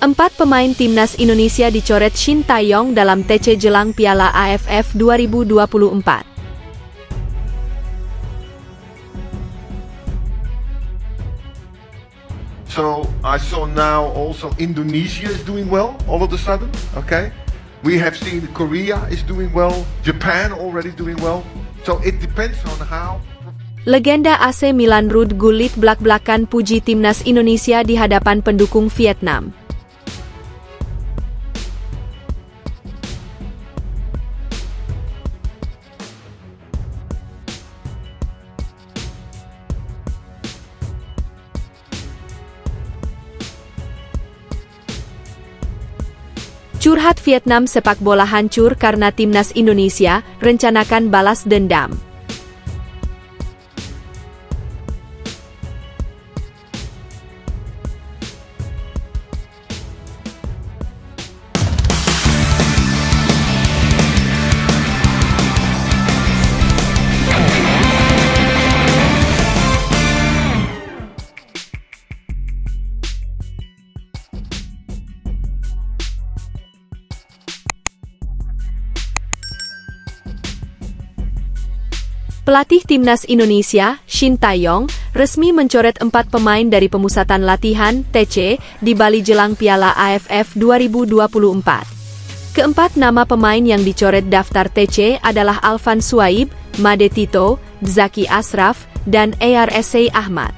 4 pemain timnas Indonesia dicoret Shin Tae-yong dalam TC jelang Piala AFF 2024. So I saw now also Indonesia is doing well all of a sudden, okay? We have seen Korea is doing well, Japan already doing well. So it depends on how. Legenda AC Milan Ruud Gullit blak-blakan puji timnas Indonesia di hadapan pendukung Vietnam. Curhat Vietnam sepak bola hancur karena timnas Indonesia rencanakan balas dendam. Pelatih timnas Indonesia, Shin Tae-yong, resmi mencoret 4 pemain dari pemusatan latihan TC di Bali jelang Piala AFF 2024. Keempat nama pemain yang dicoret daftar TC adalah Alvan Suaib, Made Tito, Zaki Ashraf, dan Arsa Ahmad.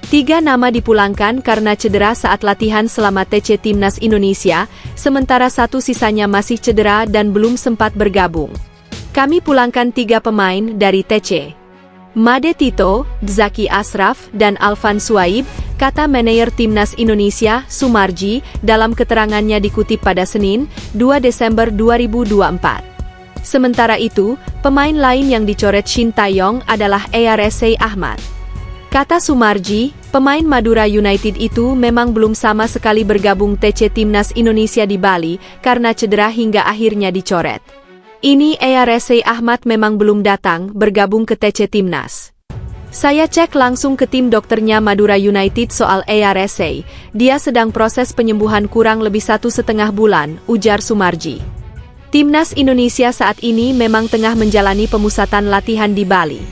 3 nama dipulangkan karena cedera saat latihan selama TC timnas Indonesia, sementara 1 sisanya masih cedera dan belum sempat bergabung. Kami pulangkan 3 pemain dari TC. Made Tito, Zaki Ashraf, dan Alvan Suaib, kata manajer timnas Indonesia, Sumarji, dalam keterangannya dikutip pada Senin, 2 Desember 2024. Sementara itu, pemain lain yang dicoret Shin Tae-yong adalah Arsa Ahmad. Kata Sumarji, pemain Madura United itu memang belum sama sekali bergabung TC timnas Indonesia di Bali karena cedera hingga akhirnya dicoret. Ini Arsa Ahmad memang belum datang bergabung ke TC Timnas. Saya cek langsung ke tim dokternya Madura United soal Arsa, dia sedang proses penyembuhan kurang lebih 1,5 bulan, ujar Sumarji. Timnas Indonesia saat ini memang tengah menjalani pemusatan latihan di Bali.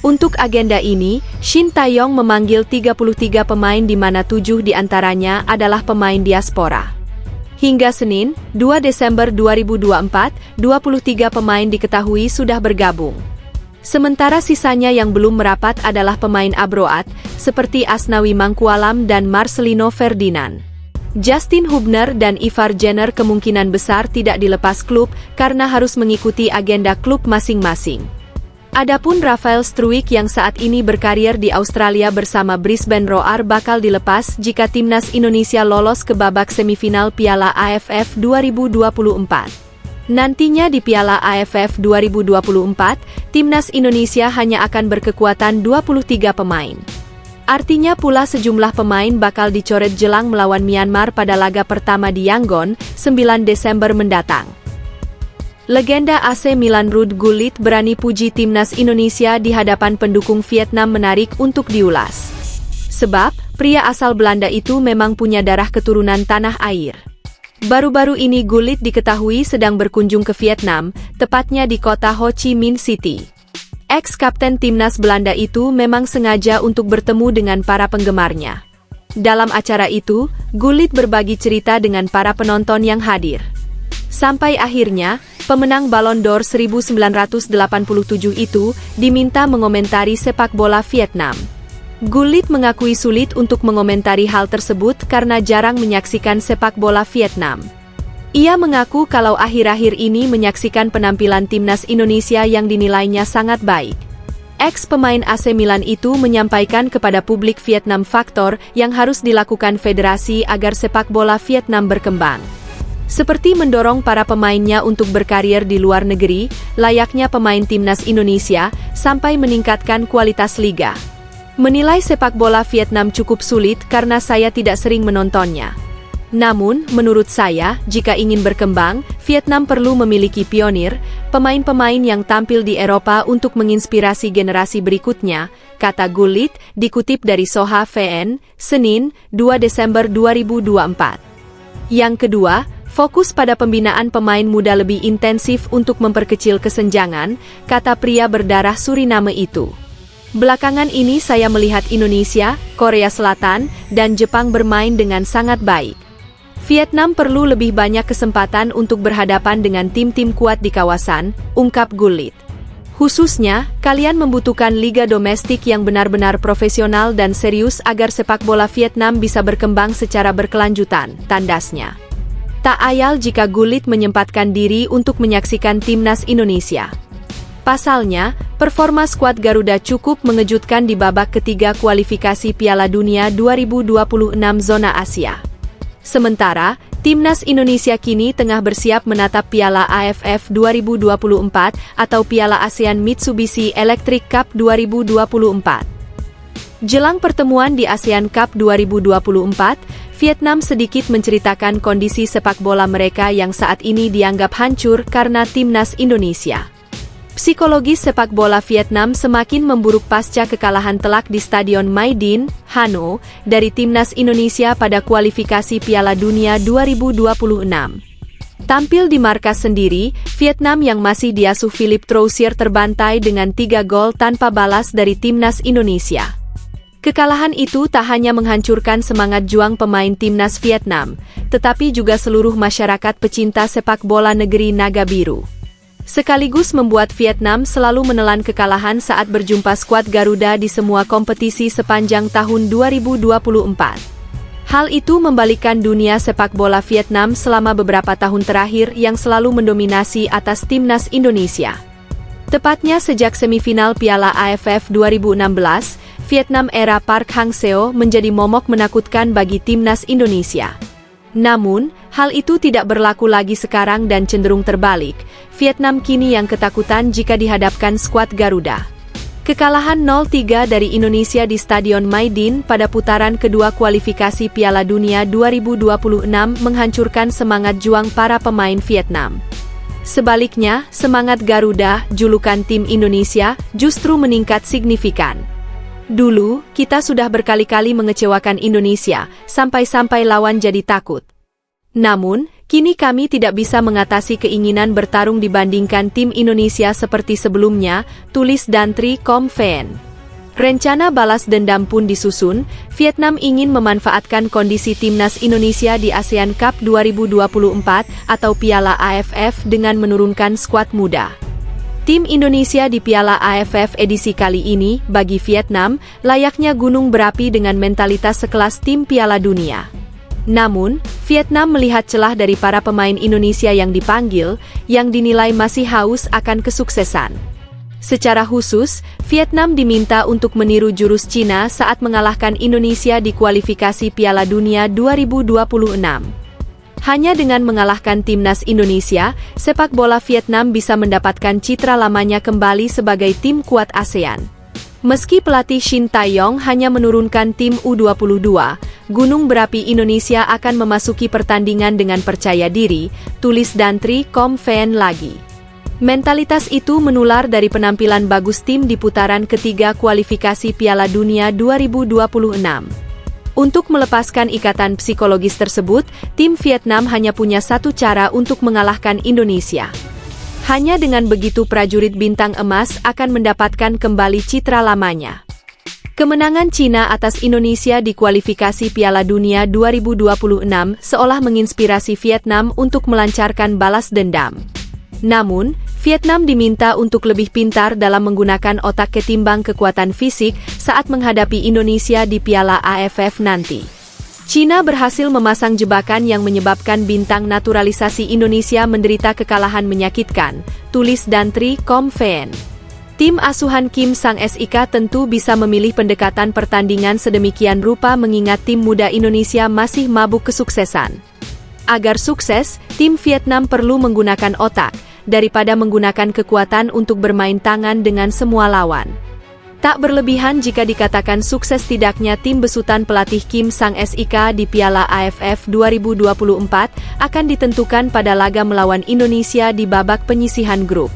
Untuk agenda ini, Shin Tae-yong memanggil 33 pemain di mana 7 diantaranya adalah pemain diaspora. Hingga Senin, 2 Desember 2024, 23 pemain diketahui sudah bergabung. Sementara sisanya yang belum merapat adalah pemain abroad, seperti Asnawi Mangkualam dan Marcelino Ferdinand. Justin Hubner dan Ivar Jenner kemungkinan besar tidak dilepas klub karena harus mengikuti agenda klub masing-masing. Adapun Rafael Struijk yang saat ini berkarier di Australia bersama Brisbane Roar bakal dilepas jika timnas Indonesia lolos ke babak semifinal Piala AFF 2024. Nantinya di Piala AFF 2024, timnas Indonesia hanya akan berkekuatan 23 pemain. Artinya pula sejumlah pemain bakal dicoret jelang melawan Myanmar pada laga pertama di Yangon, 9 Desember mendatang. Legenda AC Milan Ruud Gullit berani puji timnas Indonesia di hadapan pendukung Vietnam menarik untuk diulas. Sebab, pria asal Belanda itu memang punya darah keturunan tanah air. Baru-baru ini Gullit diketahui sedang berkunjung ke Vietnam, tepatnya di kota Ho Chi Minh City. Ex-kapten timnas Belanda itu memang sengaja untuk bertemu dengan para penggemarnya. Dalam acara itu, Gullit berbagi cerita dengan para penonton yang hadir. Sampai akhirnya, pemenang Ballon d'Or 1987 itu diminta mengomentari sepak bola Vietnam. Gullit mengakui sulit untuk mengomentari hal tersebut karena jarang menyaksikan sepak bola Vietnam. Ia mengaku kalau akhir-akhir ini menyaksikan penampilan timnas Indonesia yang dinilainya sangat baik. Ex-pemain AC Milan itu menyampaikan kepada publik Vietnam faktor yang harus dilakukan federasi agar sepak bola Vietnam berkembang. Seperti mendorong para pemainnya untuk berkarier di luar negeri, layaknya pemain timnas Indonesia, sampai meningkatkan kualitas liga. Menilai sepak bola Vietnam cukup sulit karena saya tidak sering menontonnya. Namun, menurut saya, jika ingin berkembang, Vietnam perlu memiliki pionir, pemain-pemain yang tampil di Eropa untuk menginspirasi generasi berikutnya, kata Gullit, dikutip dari Soha VN, Senin, 2 Desember 2024. Yang kedua, fokus pada pembinaan pemain muda lebih intensif untuk memperkecil kesenjangan, kata pria berdarah Suriname itu. Belakangan ini saya melihat Indonesia, Korea Selatan, dan Jepang bermain dengan sangat baik. Vietnam perlu lebih banyak kesempatan untuk berhadapan dengan tim-tim kuat di kawasan, ungkap Gullit. Khususnya, kalian membutuhkan liga domestik yang benar-benar profesional dan serius agar sepak bola Vietnam bisa berkembang secara berkelanjutan, tandasnya. Tak ayal jika Gullit menyempatkan diri untuk menyaksikan timnas Indonesia. Pasalnya, performa skuad Garuda cukup mengejutkan di babak ketiga kualifikasi Piala Dunia 2026 zona Asia. Sementara, timnas Indonesia kini tengah bersiap menatap Piala AFF 2024 atau Piala ASEAN Mitsubishi Electric Cup 2024. Jelang pertemuan di ASEAN Cup 2024, Vietnam sedikit menceritakan kondisi sepak bola mereka yang saat ini dianggap hancur karena timnas Indonesia. Psikologis sepak bola Vietnam semakin memburuk pasca kekalahan telak di Stadion My Dinh, Hanoi, dari timnas Indonesia pada kualifikasi Piala Dunia 2026. Tampil di markas sendiri, Vietnam yang masih diasuh Philippe Troussier terbantai dengan 3 gol tanpa balas dari timnas Indonesia. Kekalahan itu tak hanya menghancurkan semangat juang pemain timnas Vietnam, tetapi juga seluruh masyarakat pecinta sepak bola negeri Naga Biru. Sekaligus membuat Vietnam selalu menelan kekalahan saat berjumpa skuad Garuda di semua kompetisi sepanjang tahun 2024. Hal itu membalikkan dunia sepak bola Vietnam selama beberapa tahun terakhir yang selalu mendominasi atas timnas Indonesia. Tepatnya sejak semifinal Piala AFF 2016, Vietnam era Park Hang-seo menjadi momok menakutkan bagi timnas Indonesia. Namun, hal itu tidak berlaku lagi sekarang dan cenderung terbalik. Vietnam kini yang ketakutan jika dihadapkan skuad Garuda. Kekalahan 0-3 dari Indonesia di Stadion My Dinh pada putaran kedua kualifikasi Piala Dunia 2026 menghancurkan semangat juang para pemain Vietnam. Sebaliknya, semangat Garuda, julukan tim Indonesia, justru meningkat signifikan. Dulu, kita sudah berkali-kali mengecewakan Indonesia, sampai-sampai lawan jadi takut. Namun, kini kami tidak bisa mengatasi keinginan bertarung dibandingkan tim Indonesia seperti sebelumnya, tulis Dantri Comfen. Rencana balas dendam pun disusun. Vietnam ingin memanfaatkan kondisi timnas Indonesia di ASEAN Cup 2024 atau Piala AFF dengan menurunkan skuad muda. Tim Indonesia di Piala AFF edisi kali ini, bagi Vietnam, layaknya gunung berapi dengan mentalitas sekelas tim Piala Dunia. Namun, Vietnam melihat celah dari para pemain Indonesia yang dipanggil, yang dinilai masih haus akan kesuksesan. Secara khusus, Vietnam diminta untuk meniru jurus Cina saat mengalahkan Indonesia di kualifikasi Piala Dunia 2026. Hanya dengan mengalahkan timnas Indonesia, sepak bola Vietnam bisa mendapatkan citra lamanya kembali sebagai tim kuat ASEAN. Meski pelatih Shin Tae-yong hanya menurunkan tim U22, Gunung Berapi Indonesia akan memasuki pertandingan dengan percaya diri, tulis Dantri Comfen lagi. Mentalitas itu menular dari penampilan bagus tim di putaran ketiga kualifikasi Piala Dunia 2026. Untuk melepaskan ikatan psikologis tersebut, tim Vietnam hanya punya satu cara untuk mengalahkan Indonesia. Hanya dengan begitu prajurit bintang emas akan mendapatkan kembali citra lamanya. Kemenangan Cina atas Indonesia di kualifikasi Piala Dunia 2026 seolah menginspirasi Vietnam untuk melancarkan balas dendam. Namun, Vietnam diminta untuk lebih pintar dalam menggunakan otak ketimbang kekuatan fisik saat menghadapi Indonesia di Piala AFF nanti. Cina berhasil memasang jebakan yang menyebabkan bintang naturalisasi Indonesia menderita kekalahan menyakitkan, tulis Dantri Comfen. Tim asuhan Kim Sang-sik tentu bisa memilih pendekatan pertandingan sedemikian rupa mengingat tim muda Indonesia masih mabuk kesuksesan. Agar sukses, tim Vietnam perlu menggunakan otak, daripada menggunakan kekuatan untuk bermain tangan dengan semua lawan. Tak berlebihan jika dikatakan sukses tidaknya tim besutan pelatih Kim Sang-sik di Piala AFF 2024 akan ditentukan pada laga melawan Indonesia di babak penyisihan grup.